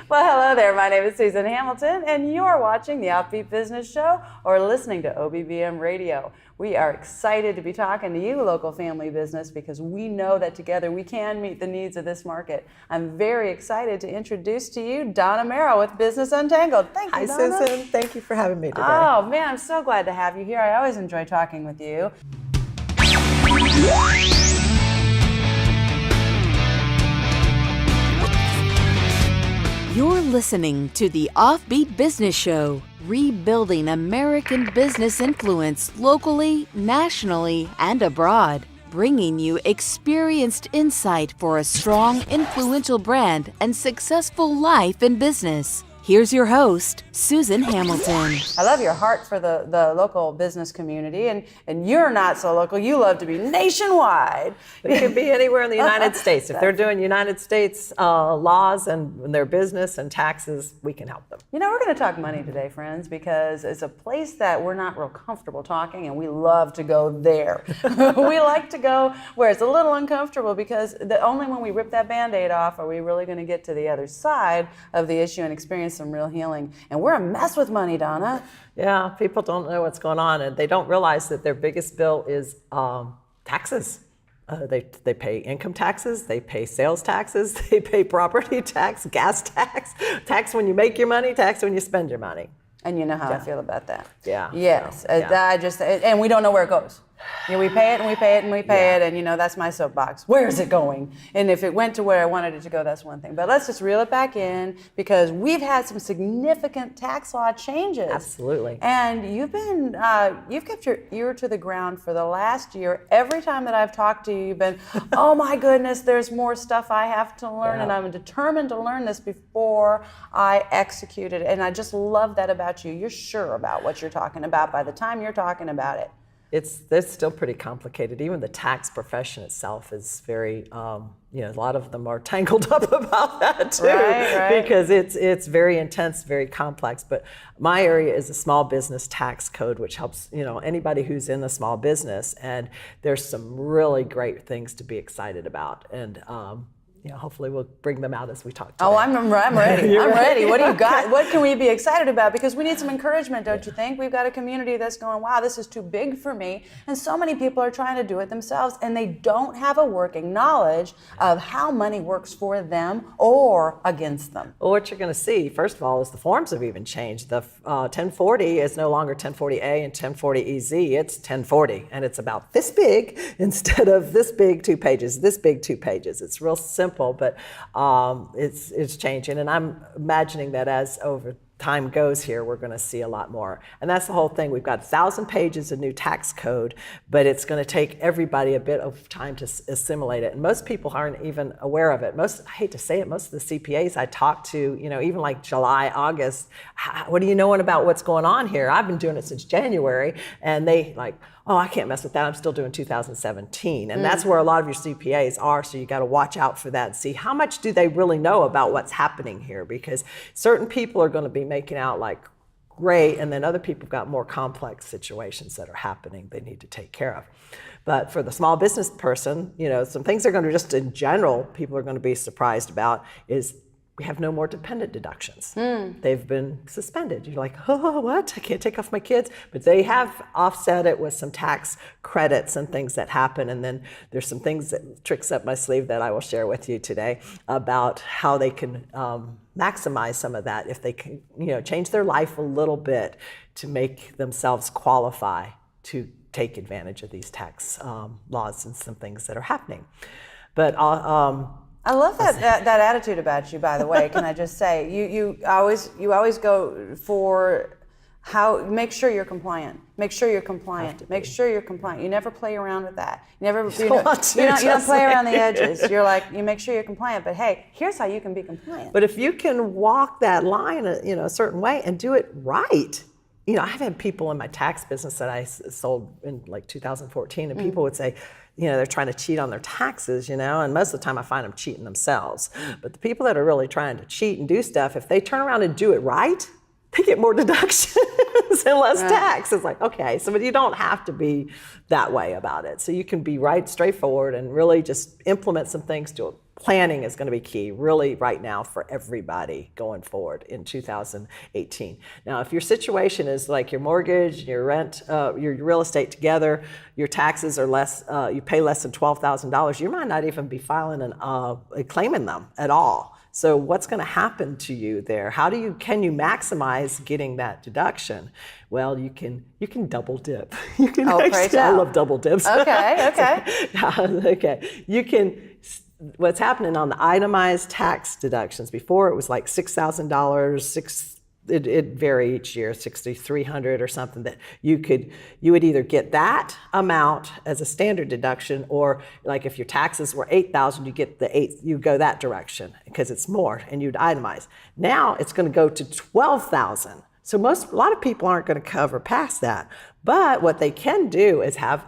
Well, hello there. My name is Susan Hamilton, and you're watching the OffBeat Business Show or listening to OBBM Radio. We are excited to be talking to you, local family business, because we know that together we can meet the needs of this market. I'm very excited to introduce to you Donna Merrill with Business Untangled. Thank you, Hi, Donna. Susan. Thank you for having me today. Oh, man, I'm so glad to have you here. I always enjoy talking with you. You're listening to the OffBeat Business Show, rebuilding American business influence locally, nationally, and abroad, bringing you experienced insight for a strong, influential brand and successful life in business. Here's your host, Susan Hamilton. I love your heart for the local business community, and you're not so local. You love to be nationwide. It could be anywhere in the United States. If they're doing United States laws and their business and taxes, we can help them. You know, we're going to talk money today, friends, because it's a place that we're not real comfortable talking, and we love to go there. We like to go where it's a little uncomfortable, because only when we rip that Band-Aid off are we really going to get to the other side of the issue and experience some real healing. And we're a mess with money, Donna. Yeah, people don't know what's going on, and they don't realize that their biggest bill is taxes. They pay income taxes, they pay sales taxes, they pay property tax, gas tax, tax when you make your money, tax when you spend your money. And you know how I feel about that. Yeah. Yes. So, yeah. And we don't know where it goes. You know, we pay it and we pay it and we pay it, and you know, that's my soapbox. Where is it going? And if it went to where I wanted it to go, that's one thing. But let's just reel it back in, because we've had some significant tax law changes. Absolutely. And you've kept your ear to the ground for the last year. Every time that I've talked to you, you've been, oh my goodness, there's more stuff I have to learn, and I'm determined to learn this before I execute it. And I just love that about you. You're sure about what you're talking about by the time you're talking about it. It's still pretty complicated. Even the tax profession itself is very, a lot of them are tangled up about that too, right. Because it's very intense, very complex. But my area is a small business tax code, which helps anybody who's in the small business. And there's some really great things to be excited about. And hopefully we'll bring them out as we talk today. Oh, I'm ready. I'm ready. What do you got? What can we be excited about? Because we need some encouragement, don't you think? We've got a community that's going, wow, this is too big for me. And so many people are trying to do it themselves, and they don't have a working knowledge of how money works for them or against them. Well, what you're going to see, first of all, is the forms have even changed. The 1040 is no longer 1040A and 1040EZ. It's 1040, and it's about this big instead of this big 2 pages, this big 2 pages. It's real simple. But it's changing, and I'm imagining that as over time goes here, we're going to see a lot more. And that's the whole thing. We've got 1,000 pages of new tax code, but it's going to take everybody a bit of time to assimilate it. And most people aren't even aware of it. I hate to say it, most of the CPAs I talk to, even like July, August, what do you know about what's going on here? I've been doing it since January, and they like, oh, I can't mess with that. I'm still doing 2017. And that's where a lot of your CPAs are. So you got to watch out for that and see how much do they really know about what's happening here, because certain people are going to be making out like great, and then other people have got more complex situations that are happening they need to take care of. But for the small business person, some things they're going to just in general, people are going to be surprised about is we have no more dependent deductions. They've been suspended. You're like, oh, what? I can't take off my kids. But they have offset it with some tax credits and things that happen. And then there's some tricks up my sleeve that I will share with you today about how they can maximize some of that if they can, change their life a little bit to make themselves qualify to take advantage of these tax laws and some things that are happening. But I love that attitude about you, by the way. Can I just say, you always go for make sure you're compliant. Make sure you're compliant. Make sure you're compliant. You never play around with that. You don't play around the edges. You're like, you make sure you're compliant, but hey, here's how you can be compliant. But if you can walk that line, a certain way and do it right. I've had people in my tax business that I sold in like 2014, and people would say, they're trying to cheat on their taxes, and most of the time I find them cheating themselves. But the people that are really trying to cheat and do stuff, if they turn around and do it right, they get more deductions and less tax. It's like, okay, so but you don't have to be that way about it. So you can be right, straightforward, and really just implement some things to planning is going to be key really right now for everybody going forward in 2018. Now, if your situation is like your mortgage, your rent, your real estate together, your taxes are less, you pay less than $12,000, you might not even be filing claiming them at all. So what's going to happen to you there? Can you maximize getting that deduction? Well, you can double dip. You can I love double dips. Okay. Okay. What's happening on the itemized tax deductions, before it was like $6,000, it varied each year, $6,300 or something, that you would either get that amount as a standard deduction, or like if your taxes were $8,000, you go that direction because it's more, and you'd itemize. Now it's going to go to $12,000. So a lot of people aren't going to cover past that. But what they can do is have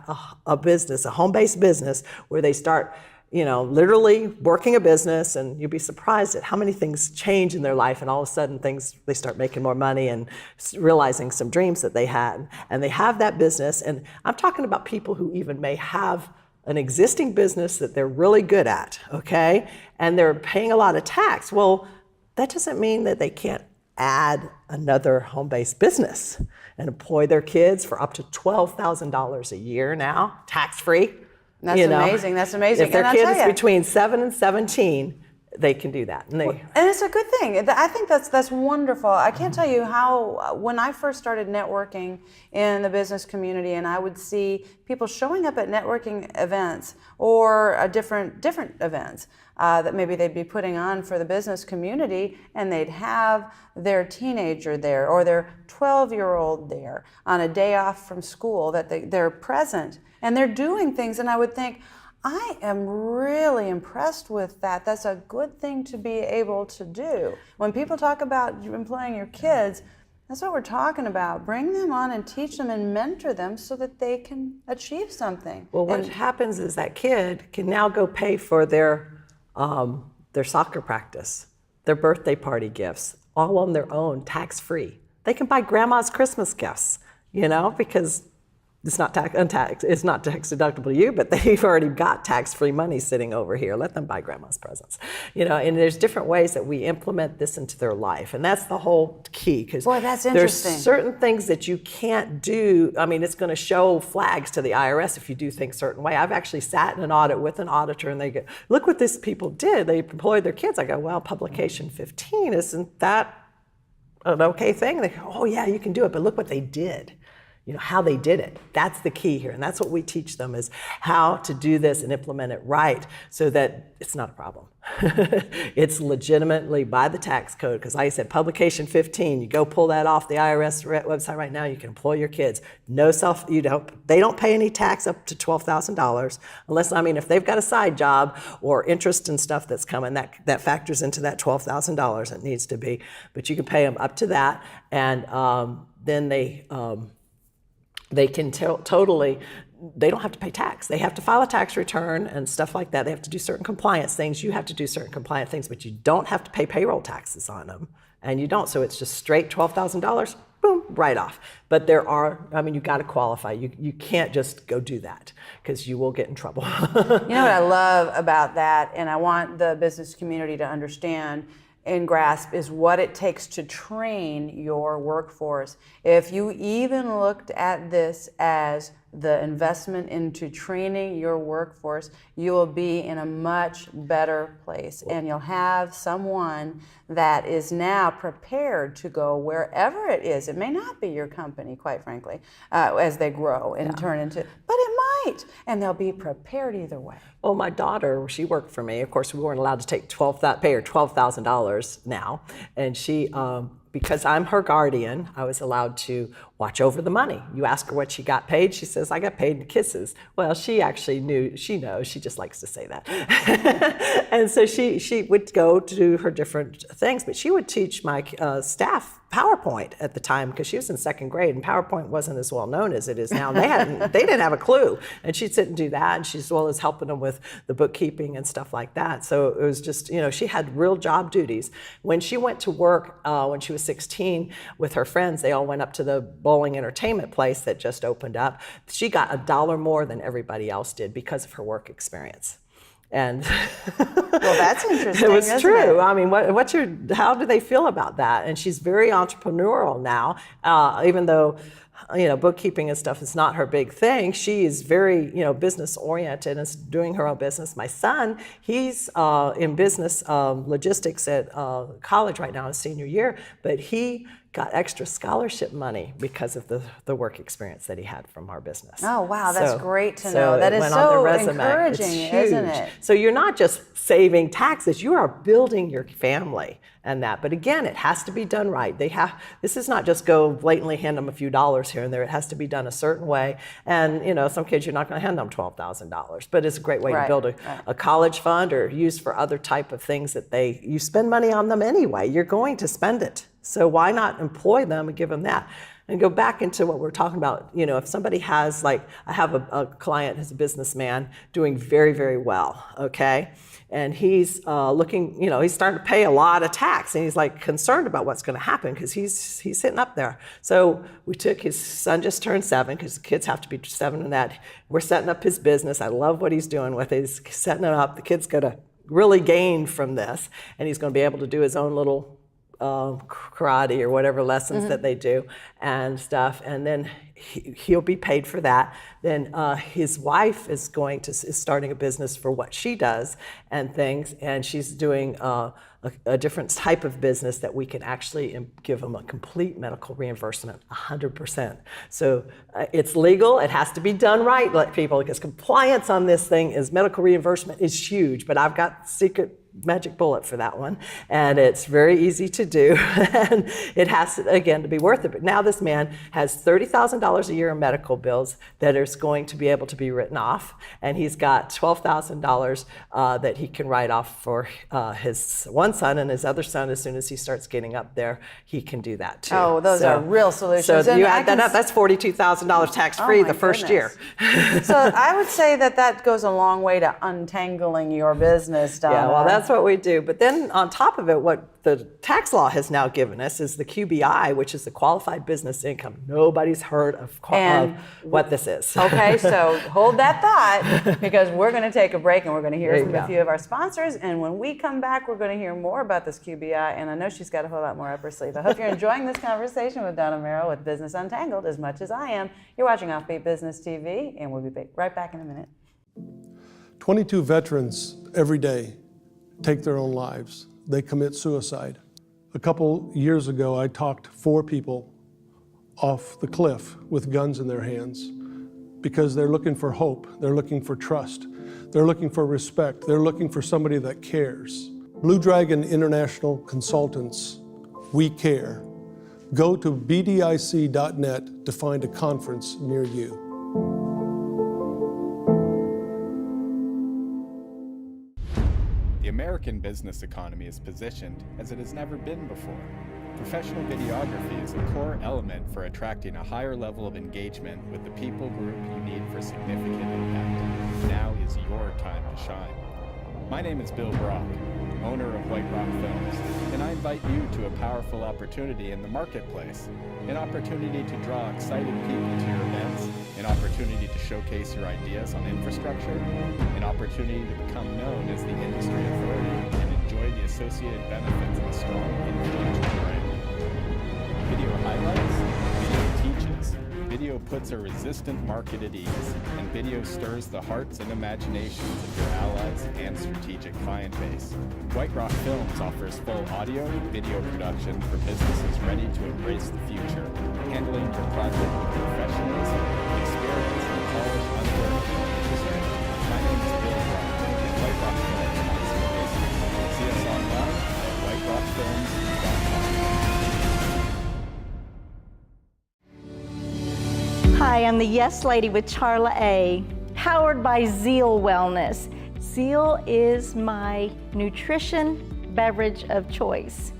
a business, a home-based business, where they start literally working a business, and you'll be surprised at how many things change in their life, and all of a sudden they start making more money and realizing some dreams that they had, and they have that business. And I'm talking about people who even may have an existing business that they're really good at, okay? And they're paying a lot of tax. Well, that doesn't mean that they can't add another home-based business and employ their kids for up to $12,000 a year now, tax-free. That's amazing. That's amazing. If their kid is between 7 and 17, they can do that. And it's a good thing. I think that's wonderful. I can't tell you how, when I first started networking in the business community, and I would see people showing up at networking events or different events that maybe they'd be putting on for the business community, and they'd have their teenager there or their 12-year-old there on a day off from school, that they're present and they're doing things. And I would think, I am really impressed with that. That's a good thing to be able to do. When people talk about employing your kids, that's what we're talking about. Bring them on and teach them and mentor them so that they can achieve something. Well, what happens is that kid can now go pay for their soccer practice, their birthday party gifts, all on their own, tax-free. They can buy grandma's Christmas gifts, because it's not tax deductible to you, but they've already got tax-free money sitting over here. Let them buy grandma's presents. And there's different ways that we implement this into their life. And that's the whole key, because there's certain things that you can't do. I mean, it's going to show flags to the IRS if you do things a certain way. I've actually sat in an audit with an auditor, and they go, look what these people did. They employed their kids. I go, well, publication 15, isn't that an okay thing? They go, oh yeah, you can do it, but look what they did. How they did it. That's the key here. And that's what we teach them, is how to do this and implement it right so that it's not a problem. It's legitimately by the tax code. Because like I said, publication 15, you go pull that off the IRS website right now, you can employ your kids. They don't pay any tax up to $12,000 unless, if they've got a side job or interest in stuff that's coming, that factors into that $12,000. It needs to be. But you can pay them up to that. And then they can totally, they don't have to pay tax. They have to file a tax return and stuff like that. They have to do certain compliance things. You have to do certain compliant things, but you don't have to pay payroll taxes on them. And you don't, so it's just straight $12,000, boom, right off. But there are, you got to qualify. You can't just go do that, because you will get in trouble. What I love about that, and I want the business community to understand and grasp, is what it takes to train your workforce. If you even looked at this as the investment into training your workforce, you will be in a much better place, and you'll have someone that is now prepared to go wherever it is. It may not be your company, quite frankly, as they grow and turn into, but it might, and they'll be prepared either way. Well, my daughter, she worked for me. Of course, we weren't allowed to pay her $12,000 now, and she, because I'm her guardian, I was allowed to watch over the money. You ask her what she got paid, she says, I got paid in kisses. Well, she actually knew, she knows, she just likes to say that. And so she would go to her different things, but she would teach my staff PowerPoint at the time, because she was in second grade and PowerPoint wasn't as well known as it is now. They didn't have a clue. And she'd sit and do that, and as well as helping them with the bookkeeping and stuff like that. So it was just, she had real job duties. When she went to work, when she was 16 with her friends, they all went up to the bowling entertainment place that just opened up. She got $1 more than everybody else did because of her work experience. And Well, that's interesting. it was isn't true. it? I mean, how do they feel about that? And she's very entrepreneurial now, even though, bookkeeping and stuff is not her big thing. She is very, business oriented and is doing her own business. My son, he's in business logistics at college right now, his senior year, but he got extra scholarship money because of the work experience that he had from our business. Oh, wow, that's great to so know. That it is went on their so resume. encouraging, It's isn't huge. it? So you're not just saving taxes, you are building your family and that. But again, it has to be done right. This is not just go blatantly hand them a few dollars here and there. It has to be done a certain way. And some kids, you're not going to hand them $12,000, but it's a great way to build a college fund or use for other type of things that you spend money on them anyway. You're going to spend it. So why not employ them and give them that? And go back into what we're talking about. If somebody has, I have a client who's a businessman doing very, very well, okay? And he's looking, he's starting to pay a lot of tax, and he's concerned about what's going to happen because he's sitting up there. So we took his son, just turned 7, because the kids have to be 7 and that. We're setting up his business. I love what he's doing with it. He's setting it up. The kid's going to really gain from this, and he's going to be able to do his own little karate or whatever lessons that they do and stuff, and then he'll be paid for that. Then his wife is starting a business for what she does and things, and she's doing a different type of business that we can actually give them a complete medical reimbursement, 100%. So it's legal, it has to be done right, people, because compliance on this thing medical reimbursement is huge, but I've got secret magic bullet for that one, and it's very easy to do, and it has to, again, to be worth it. But now this man has $30,000 a year in medical bills that is going to be able to be written off, and he's got $12,000 that he can write off for his one son, and his other son, as soon as he starts getting up there, he can do that too. Oh, those are real solutions. So And you add that up, that's $42,000 tax-free the first year. So I would say that goes a long way to untangling your business, Donna. Yeah, well, that's what we do. But then on top of it, what the tax law has now given us is the QBI, which is the qualified business income. Nobody's heard of what this is. Okay, so hold that thought, because we're going to take a break and we're going to hear from a few of our sponsors. And when we come back, we're going to hear more about this QBI. And I know she's got a whole lot more up her sleeve. I hope you're enjoying this conversation with Donna Merrill with Business Untangled as much as I am. You're watching OffBeat Business TV, and we'll be right back in a minute. 22 veterans every day take their own lives. They commit suicide. A couple years ago, I talked 4 people off the cliff with guns in their hands because they're looking for hope, they're looking for trust, they're looking for respect, they're looking for somebody that cares. Blue Dragon International Consultants, we care. Go to bdic.net to find a conference near you. The American business economy is positioned as it has never been before. Professional videography is a core element for attracting a higher level of engagement with the people group you need for significant impact. Now is your time to shine. My name is Bill Brock, owner of White Rock Films, and I invite you to a powerful opportunity in the marketplace. An opportunity to draw excited people to your events, an opportunity to showcase your ideas on infrastructure, an opportunity to become known as the industry authority and enjoy the associated benefits of a strong, influential brand. Video highlights, video teaches. Video puts a resistant market at ease, and video stirs the hearts and imaginations of your allies and strategic client base. White Rock Films offers full audio, video production for businesses ready to embrace the future, handling your project with professionalism, experience, and polished unlearned industry. My name is Bill Brock, and White Rock Films wants your business. See us online at whiterockfilms.com. Hi, I'm the Yes Lady with Charla A, powered by Zeal Wellness. Zeal is my nutrition beverage of choice.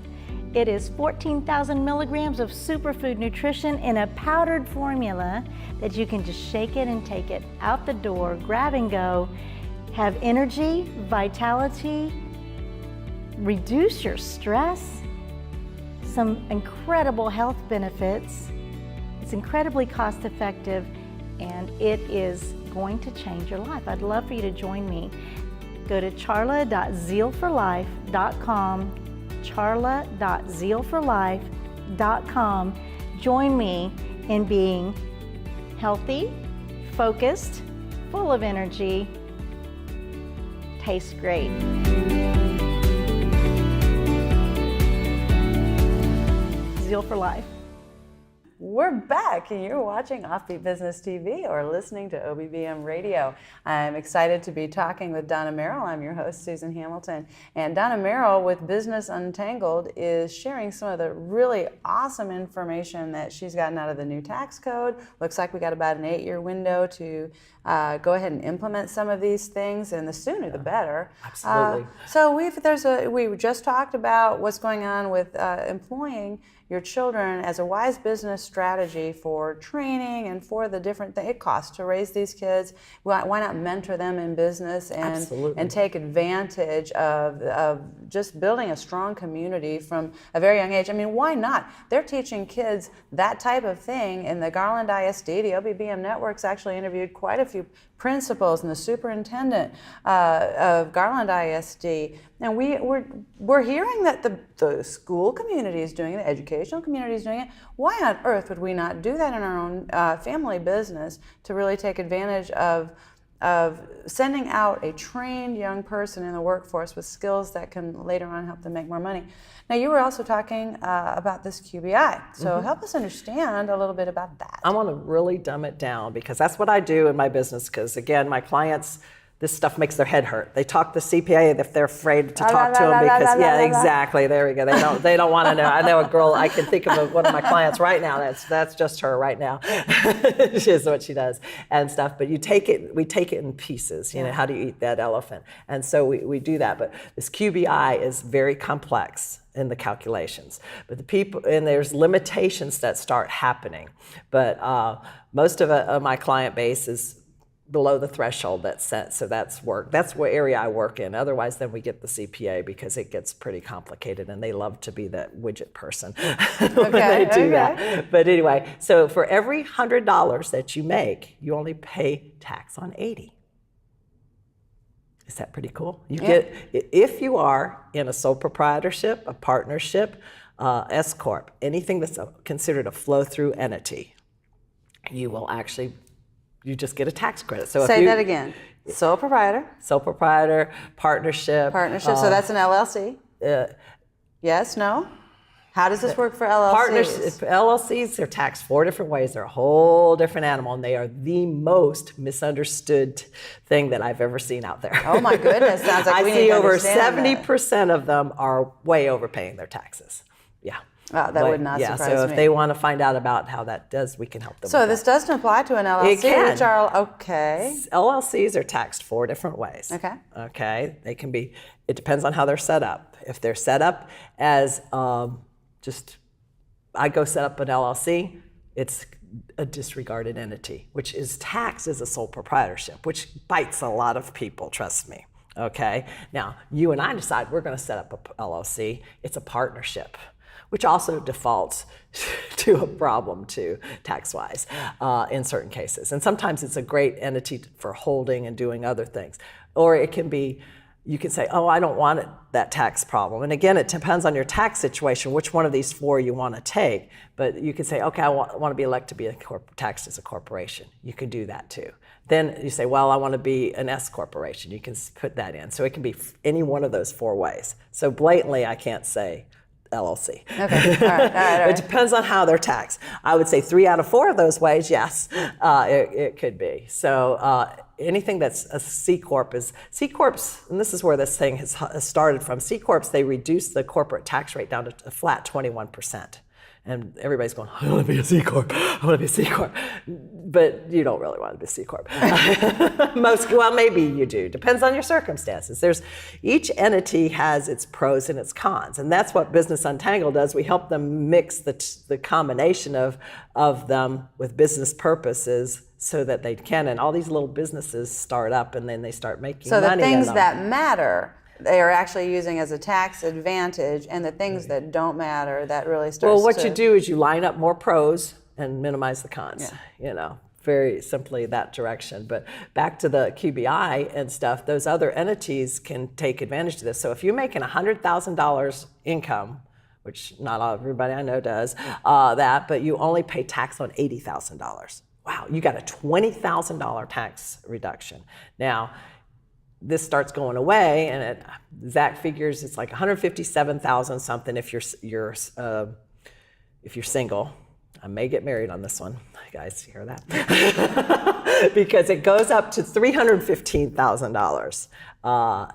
It is 14,000 milligrams of superfood nutrition in a powdered formula that you can just shake it and take it out the door, grab and go, have energy, vitality, reduce your stress, some incredible health benefits. It's incredibly cost effective, and it is going to change your life. I'd love for you to join me. Go to charla.zealforlife.com, charla.zealforlife.com. Join me in being healthy, focused, full of energy, tastes great. Zeal for Life. We're back, and you're watching Offbeat Business TV or listening to OBBM Radio. I'm excited to be talking with Donna Merrill. I'm your host, Susan Hamilton. And Donna Merrill with Business Untangled is sharing some of the really awesome information that she's gotten out of the new tax code. Looks like we got about an 8-year window to go ahead and implement some of these things, and the sooner the better. Absolutely. So we just talked about what's going on with employing your children as a wise business strategy for training and for the different things it costs to raise these kids. Why not mentor them in business and take advantage of just building a strong community from a very young age? I mean, why not? They're teaching kids that type of thing in the Garland ISD. The OBBM Network's actually interviewed quite a few principals and the superintendent of Garland ISD. And we're hearing that the school community is doing it, the educational community is doing it. Why on earth would we not do that in our own family business to really take advantage of sending out a trained young person in the workforce with skills that can later on help them make more money? Now, you were also talking about this QBI, so help us understand a little bit about that. I want to really dumb it down because that's what I do in my business, because again, my clients, this stuff makes their head hurt. They talk to CPA if they're afraid to talk to them because, exactly, there we go. They don't want to know. I know a girl, I can think of one of my clients right now, that's just her right now. She is what she does and stuff, but we take it in pieces, you know, how do you eat that elephant? And so we do that, but this QBI is very complex in the calculations, but the people, and there's limitations that start happening, but most of my client base is below the threshold that's set, so that's what area I work in. Otherwise, then we get the CPA because it gets pretty complicated, and they love to be that widget person when they do that. But anyway, so for every $100 that you make, you only pay tax on 80. Is that pretty cool? You get, if you are in a sole proprietorship, a partnership, S corp, anything that's considered a flow-through entity, you will actually. You just get a tax credit. So Say that again. Sole proprietor. Sole proprietor, partnership. Partnership. So that's an LLC. Yes. No. How does this work for LLCs? LLCs are taxed 4 different ways. They're a whole different animal, and they are the most misunderstood thing that I've ever seen out there. Oh my goodness! Sounds like we I need see to over understand 70% of them are way overpaying their taxes. Yeah. That would not surprise me. So if they want to find out about how that does, we can help them. So with this that. doesn't apply to an LLC. It can. Which are okay. LLCs are taxed 4 different ways. Okay. Okay. They can be. It depends on how they're set up. If they're set up as I go set up an LLC, it's a disregarded entity, which is taxed as a sole proprietorship, which bites a lot of people. Trust me. Okay. Now you and I decide we're going to set up a LLC. It's a partnership, which also defaults to a problem too, tax-wise, in certain cases. And sometimes it's a great entity for holding and doing other things. Or it can be, you can say, oh, I don't want that tax problem. And again, it depends on your tax situation, which one of these 4 you want to take. But you can say, okay, I want to be elected to be taxed as a corporation. You can do that too. Then you say, well, I want to be an S corporation. You can put that in. So it can be any one of those 4 ways. So blatantly, I can't say LLC. Okay. All right. It depends on how they're taxed. I would say 3 out of 4 of those ways, yes, it could be. So anything that's a C corp is C corps, and this is where this thing has started from. C corps, they reduce the corporate tax rate down to a flat 21%. And everybody's going, I want to be a C corp. I want to be a C corp. But you don't really want to be a C corp. Well, maybe you do. Depends on your circumstances. Each entity has its pros and its cons, and that's what Business Untangle does. We help them mix the combination of them with business purposes so that they can. And all these little businesses start up, and then they start making money. So the things that matter, they are actually using as a tax advantage, and the things that don't matter, that really starts Well, what you do is you line up more pros and minimize the cons, very simply that direction. But back to the QBI and stuff, those other entities can take advantage of this. So if you're making $100,000 income, which not everybody I know does that, but you only pay tax on $80,000. Wow, you got a $20,000 tax reduction. Now, this starts going away, and Zach figures it's like 157,000 something if you're single. I may get married on this one. Guys, hear that? Because it goes up to $315,000.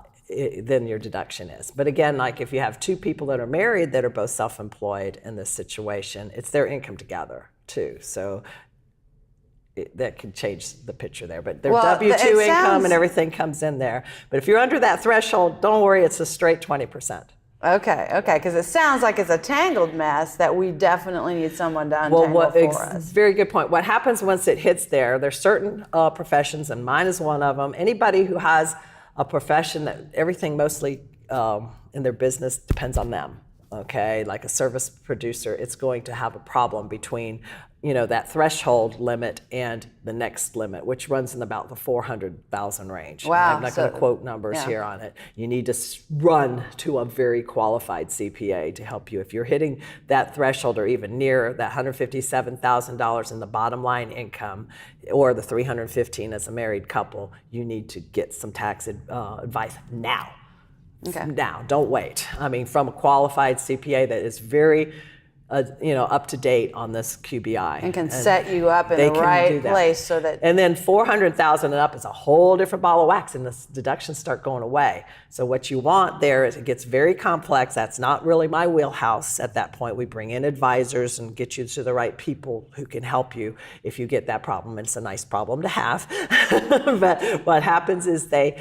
Then your deduction is. But again, like if you have two people that are married that are both self-employed in this situation, it's their income together too. So that could change the picture there. But their W-2 income and everything comes in there. But if you're under that threshold, don't worry, it's a straight 20%. Okay, because it sounds like it's a tangled mess that we definitely need someone to untangle for us. Very good point. What happens once it hits there's certain professions, and mine is one of them. Anybody who has a profession that everything mostly in their business depends on them, okay? Like a service producer, it's going to have a problem between that threshold limit and the next limit, which runs in about the 400,000 range. Wow. I'm not going to quote numbers here on it. You need to run to a very qualified CPA to help you. If you're hitting that threshold or even near that $157,000 in the bottom line income, or the $315,000 as a married couple, you need to get some tax advice now. Okay. Now, don't wait. I mean, from a qualified CPA that is very up to date on this QBI. And can set you up in the right place so that... And then 400,000 and up is a whole different ball of wax, and the deductions start going away. So what you want there is it gets very complex. That's not really my wheelhouse at that point. We bring in advisors and get you to the right people who can help you if you get that problem. It's a nice problem to have. But what happens is they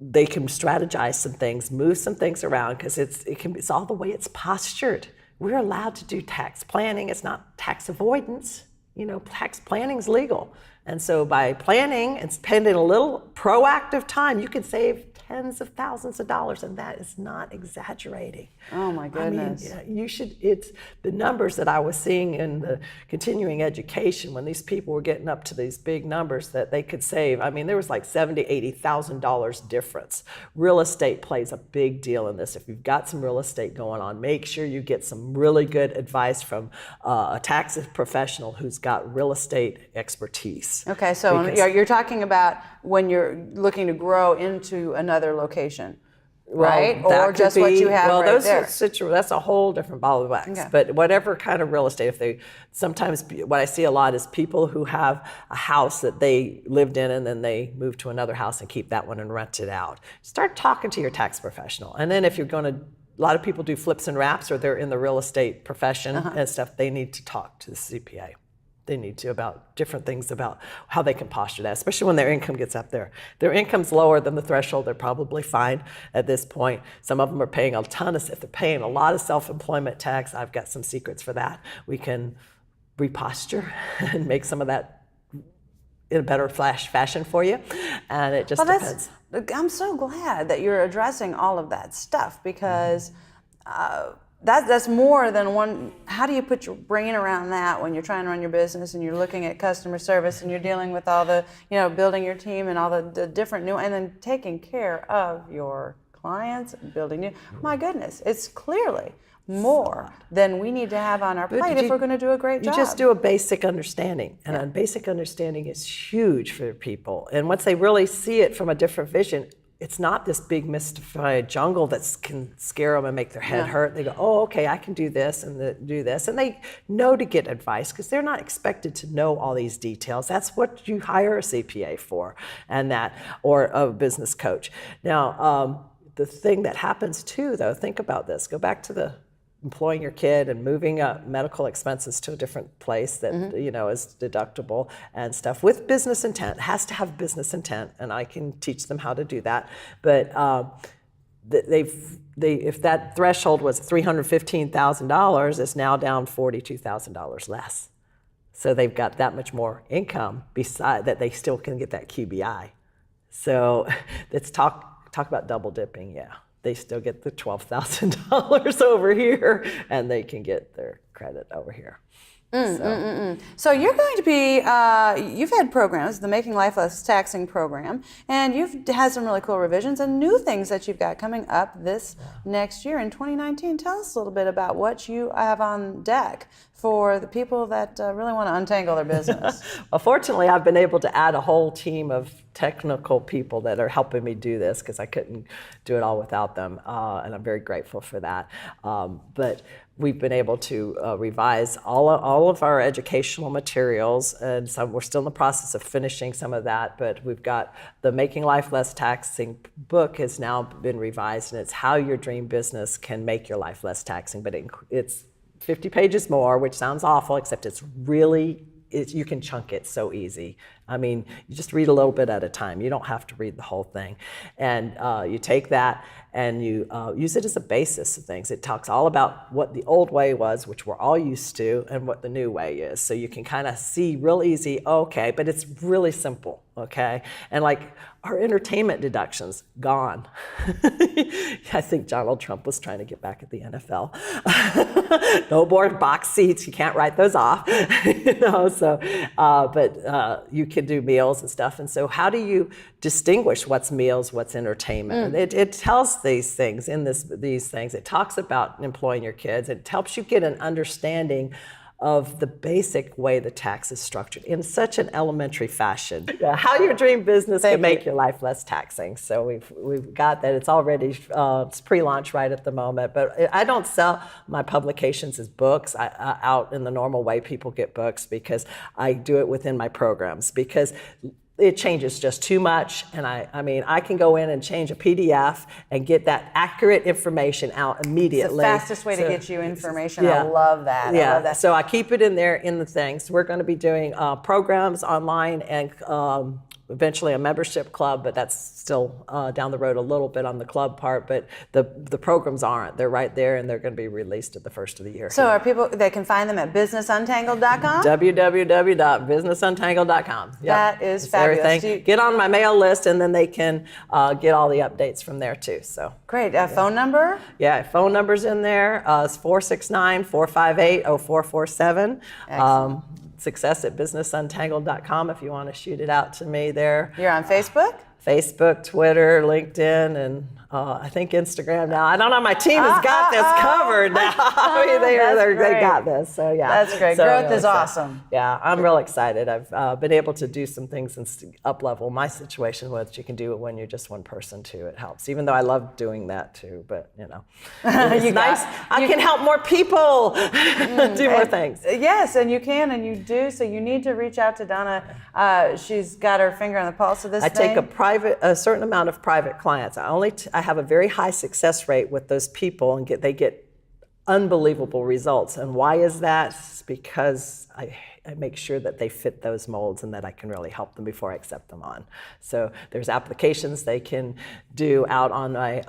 they can strategize some things, move some things around, because it's all the way it's postured. We're allowed to do tax planning. It's not tax avoidance. Tax planning is legal. And so by planning and spending a little proactive time, you can save tens of thousands of dollars, and that is not exaggerating. Oh my goodness. I mean, it's the numbers that I was seeing in the continuing education when these people were getting up to these big numbers that they could save. I mean, there was like $70,000, $80,000 difference. Real estate plays a big deal in this. If you've got some real estate going on, make sure you get some really good advice from a tax professional who's got real estate expertise. Okay, so you're talking about when you're looking to grow into another location, right? Or just what you have right there. That's a whole different ball of wax. Okay. But whatever kind of real estate, sometimes what I see a lot is people who have a house that they lived in and then they move to another house and keep that one and rent it out. Start talking to your tax professional. And then if you're going to, a lot of people do flips and wraps or they're in the real estate profession and stuff, they need to talk to the CPA. They need to about different things about how they can posture that, especially when their income gets up there. Their income's lower than the threshold, they're probably fine at this point. Some of them are paying a ton if they're paying a lot of self-employment tax, I've got some secrets for that. We can reposture and make some of that in a better fashion for you, and it just depends. I'm so glad that you're addressing all of that stuff, because that's more than one. How do you put your brain around that when you're trying to run your business and you're looking at customer service and you're dealing with all the, building your team and all the different new, and then taking care of your clients, building new. My goodness, it's clearly more than we need to have on our plate if we're going to do a great job. You just do a basic understanding, and a basic understanding is huge for people. And once they really see it from a different vision, it's not this big mystified jungle that can scare them and make their head hurt. They go, oh, okay, I can do this and do this. And they know to get advice because they're not expected to know all these details. That's what you hire a CPA for, or a business coach. Now, the thing that happens too, though, think about this. Go back to the employing your kid and moving medical expenses to a different place that is deductible and stuff with business intent. It has to have business intent, and I can teach them how to do that. But if that threshold was $315,000, it's now down $42,000 less. So they've got that much more income beside that they still can get that QBI. So let's talk about double dipping, They still get the $12,000 over here, and they can get their credit over here. So you're going to be, you've had programs, the Making Life Less Taxing program, and you've had some really cool revisions and new things that you've got coming up this next year in 2019. Tell us a little bit about what you have on deck for the people that really want to untangle their business. Well, fortunately, I've been able to add a whole team of technical people that are helping me do this because I couldn't do it all without them, and I'm very grateful for that. But we've been able to revise all of our educational materials, and so we're still in the process of finishing some of that, but we've got the Making Life Less Taxing book has now been revised, and it's how your dream business can make your life less taxing, but it's 50 pages more, which sounds awful, except it's really, you can chunk it so easy. I mean, you just read a little bit at a time. You don't have to read the whole thing. And you take that and you use it as a basis of things. It talks all about what the old way was, which we're all used to, and what the new way is. So you can kind of see real easy, okay, but it's really simple, okay? And like our entertainment deductions, gone. I think Donald Trump was trying to get back at the NFL. No more box seats, you can't write those off. But you can do meals and stuff. And so how do you distinguish what's meals, what's entertainment? It tells these things in these things. It talks about employing your kids. It helps you get an understanding of the basic way the tax is structured in such an elementary fashion. How your dream business can make your life less taxing. So we've got that. It's already it's pre-launch right at the moment. But I don't sell my publications as books out in the normal way people get books, because I do it within my programs, because it changes just too much, and I mean, I can go in and change a PDF and get that accurate information out immediately. It's the fastest way to get you information. I love that. Yeah. I love that. So I keep it in there in the things. We're going to be doing programs online and eventually a membership club, but that's still down the road a little bit on the club part. But the programs aren't. They're right there, and they're going to be released at the first of the year. So are people, they can find them at businessuntangled.com? www.businessuntangled.com. Yep. That is fabulous. Everything. Get on my mail list, and then they can get all the updates from there too. So great. Phone number? Yeah, phone number's in there. It's 469-458-0447. Success@businessuntangled.com if you want to shoot it out to me there. You're on Facebook? Facebook, Twitter, LinkedIn, and I think Instagram now. I don't know. My team has got this covered now. I mean, they got this. So yeah, that's great. So, Growth is awesome. Yeah, I'm real excited. I've been able to do some things and up level my situation, which you can do it when you're just one person too. It helps, even though I love doing that too. But it's nice. I can help more people do more things. Yes, and you can, and you do. So you need to reach out to Donna. She's got her finger on the pulse of this. I take a certain amount of private clients. I have a very high success rate with those people, and they get unbelievable results. And why is that? It's because I make sure that they fit those molds and that I can really help them before I accept them on. So there's applications they can do out on my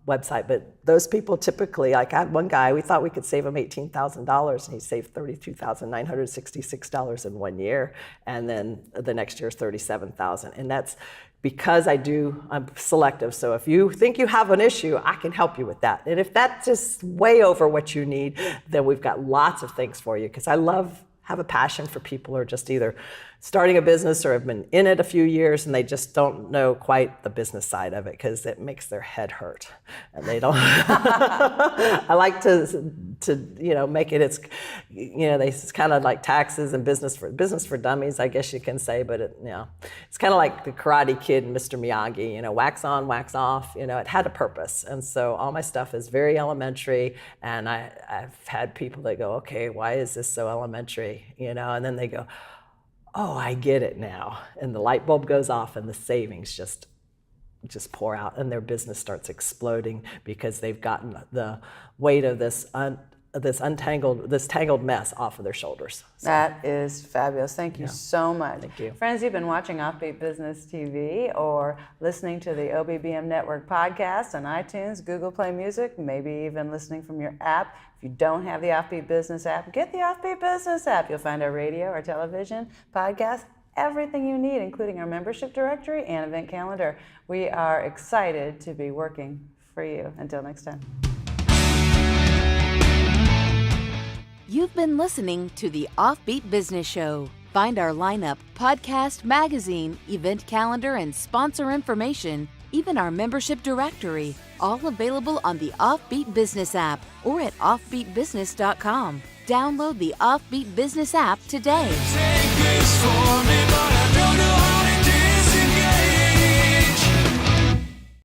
website, but those people typically, like I had one guy, we thought we could save him $18,000, and he saved $32,966 in 1 year, and then the next year is $37,000, and that's because I'm selective. So if you think you have an issue, I can help you with that. And if that's just way over what you need, then we've got lots of things for you, because I have a passion for people who are just either starting a business or have been in it a few years and they just don't know quite the business side of it because it makes their head hurt and they don't. I like to make it. It's it's kind of like taxes and business for dummies, I guess you can say. But it's kind of like the Karate Kid and Mr. Miyagi. Wax on, wax off. It had a purpose, and so all my stuff is very elementary. And I've had people that go, okay, why is this so elementary? And then they go, oh, I get it now. And the light bulb goes off and the savings just pour out and their business starts exploding because they've gotten the weight of this tangled mess off of their shoulders. So. That is fabulous. Thank you so much. Thank you. Friends, you've been watching Offbeat Business TV or listening to the OBBM Network podcast on iTunes, Google Play Music, maybe even listening from your app. If you don't have the Offbeat Business app, get the Offbeat Business app. You'll find our radio, our television, podcast, everything you need, including our membership directory and event calendar. We are excited to be working for you. Until next time. You've been listening to the OffBeat Business Show. Find our lineup, podcast, magazine, event calendar, and sponsor information, even our membership directory, all available on the OffBeat Business app or at offbeatbusiness.com. Download the OffBeat Business app today.